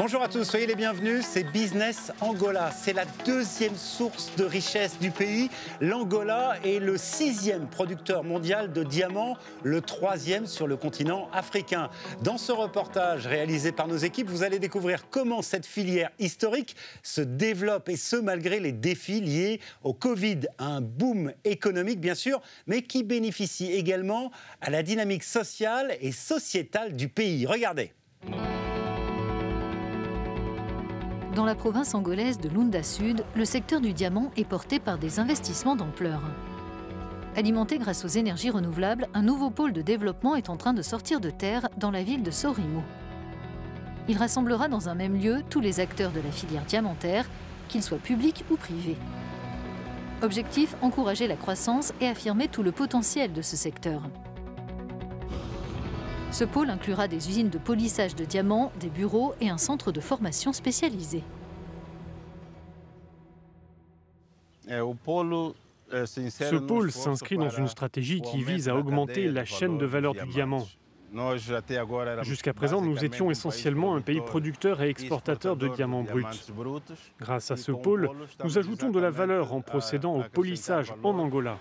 Bonjour à tous, soyez les bienvenus, c'est Business Angola. C'est la deuxième source de richesse du pays. L'Angola est le 6e producteur mondial de diamants, le 3e sur le continent africain. Dans ce reportage réalisé par nos équipes, vous allez découvrir comment cette filière historique se développe, et ce malgré les défis liés au Covid. Un boom économique bien sûr, mais qui bénéficie également à la dynamique sociale et sociétale du pays. Regardez. Dans la province angolaise de Lunda Sud, le secteur du diamant est porté par des investissements d'ampleur. Alimenté grâce aux énergies renouvelables, un nouveau pôle de développement est en train de sortir de terre dans la ville de Sorimo. Il rassemblera dans un même lieu tous les acteurs de la filière diamantaire, qu'ils soient publics ou privés. Objectif, encourager la croissance et affirmer tout le potentiel de ce secteur. Ce pôle inclura des usines de polissage de diamants, des bureaux et un centre de formation spécialisé. Ce pôle s'inscrit dans une stratégie qui vise à augmenter la chaîne de valeur du diamant. Jusqu'à présent, nous étions essentiellement un pays producteur et exportateur de diamants bruts. Grâce à ce pôle, nous ajoutons de la valeur en procédant au polissage en Angola.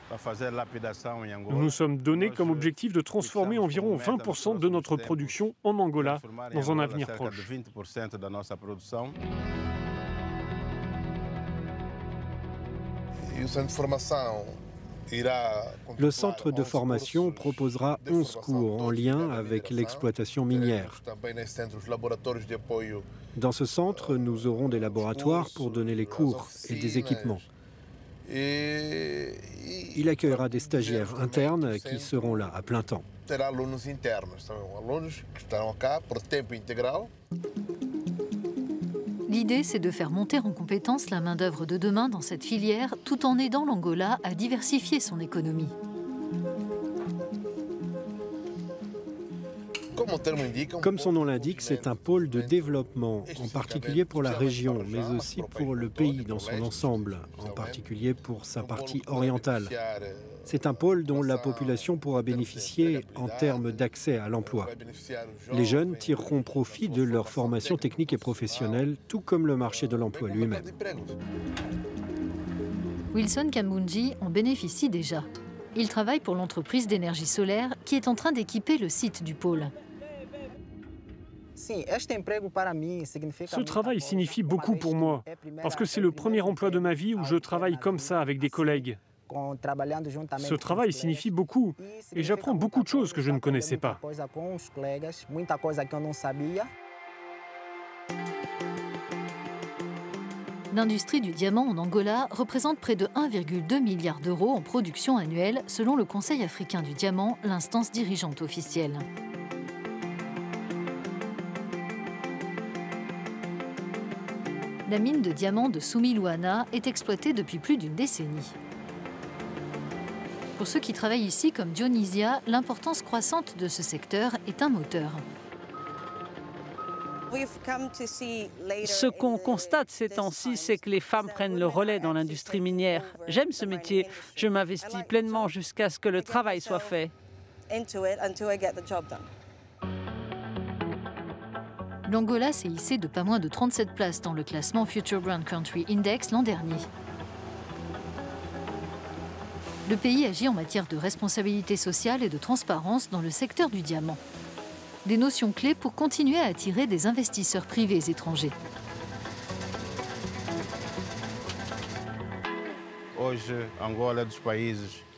Nous nous sommes donnés comme objectif de transformer environ 20% de notre production en Angola dans un avenir proche. Le centre de formation proposera 11 cours en lien avec l'exploitation minière. Dans ce centre, nous aurons des laboratoires pour donner les cours et des équipements. Il accueillera des stagiaires internes qui seront là à plein temps. L'idée, c'est de faire monter en compétence la main-d'œuvre de demain dans cette filière, tout en aidant l'Angola à diversifier son économie. Comme son nom l'indique, c'est un pôle de développement, en particulier pour la région, mais aussi pour le pays dans son ensemble, en particulier pour sa partie orientale. C'est un pôle dont la population pourra bénéficier en termes d'accès à l'emploi. Les jeunes tireront profit de leur formation technique et professionnelle, tout comme le marché de l'emploi lui-même. Wilson Kambunji en bénéficie déjà. Il travaille pour l'entreprise d'énergie solaire qui est en train d'équiper le site du pôle. Ce travail signifie beaucoup pour moi, parce que c'est le premier emploi de ma vie où je travaille comme ça avec des collègues. Ce travail signifie beaucoup, et j'apprends beaucoup de choses que je ne connaissais pas. L'industrie du diamant en Angola représente près de 1,2 milliard d'euros en production annuelle, selon le Conseil africain du diamant, l'instance dirigeante officielle. La mine de diamants de Sumiluana est exploitée depuis plus d'une décennie. Pour ceux qui travaillent ici, comme Dionysia, l'importance croissante de ce secteur est un moteur. Ce qu'on constate ces temps-ci, c'est que les femmes prennent le relais dans l'industrie minière. J'aime ce métier, je m'investis pleinement jusqu'à ce que le travail soit fait. L'Angola s'est hissé de pas moins de 37 places dans le classement Future Brown Country Index l'an dernier. Le pays agit en matière de responsabilité sociale et de transparence dans le secteur du diamant. Des notions clés pour continuer à attirer des investisseurs privés étrangers.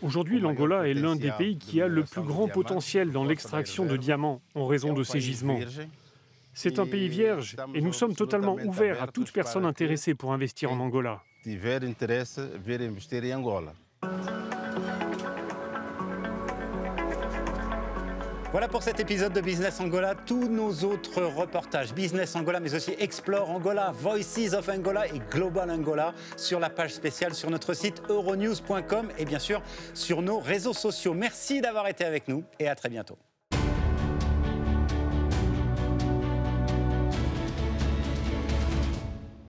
Aujourd'hui, l'Angola est l'un des pays qui a le plus grand potentiel dans l'extraction de diamants en raison de ses gisements. C'est un pays vierge et nous sommes totalement ouverts à toute personne intéressée pour investir en Angola. Voilà pour cet épisode de Business Angola. Tous nos autres reportages, Business Angola, mais aussi Explore Angola, Voices of Angola et Global Angola, sur la page spéciale sur notre site euronews.com et bien sûr sur nos réseaux sociaux. Merci d'avoir été avec nous et à très bientôt.